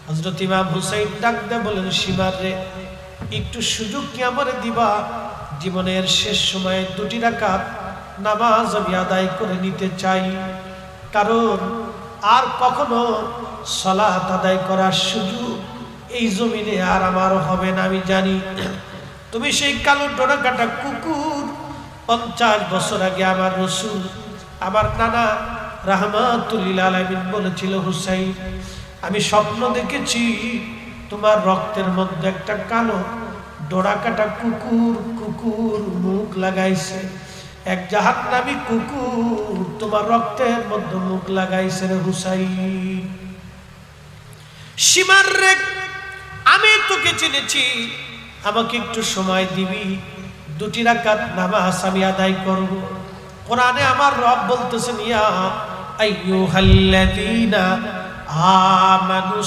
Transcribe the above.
হযরত ইমাম হুসাইন ডাক দিয়ে বলেন, সীমার রে, একটু সুযোগ কি আমারে দিবা? জীবনের শেষ সময়ে 2 রাকাত নামাজ আমি আদায় করে নিতে চাই, কারণ আর কখনো সালাত আদায় করার সুযোগ এই জমিনে আর আমার হবে না। আমি জানি তুমি সেই কালো ডোরা কাটা কুকুর 50 বছর আগে আমার রাসূল, আমার নানা রাহমাতুল্লিল আলামিন বলেছিল, হুসাইন আমি স্বপ্ন দেখেছি তোমার রক্তের মধ্যে একটা কালো ডোরা কাটা কুকুর মুখ লাগাইছে, এক জাহান্নামী কুকুর তোমার রক্তের মধ্যে মুখ লাগাইছে রে হুসাইন। সীমার রে, আমি তোকে চিনেছি, আমাকে একটু সময় দিবি, 2 রাকাত নামাজ আমি আদায় করব। কোরআনে আমার রব বলতেছেন, ইয়া আইয়ুহাল্লাযীনা আমানু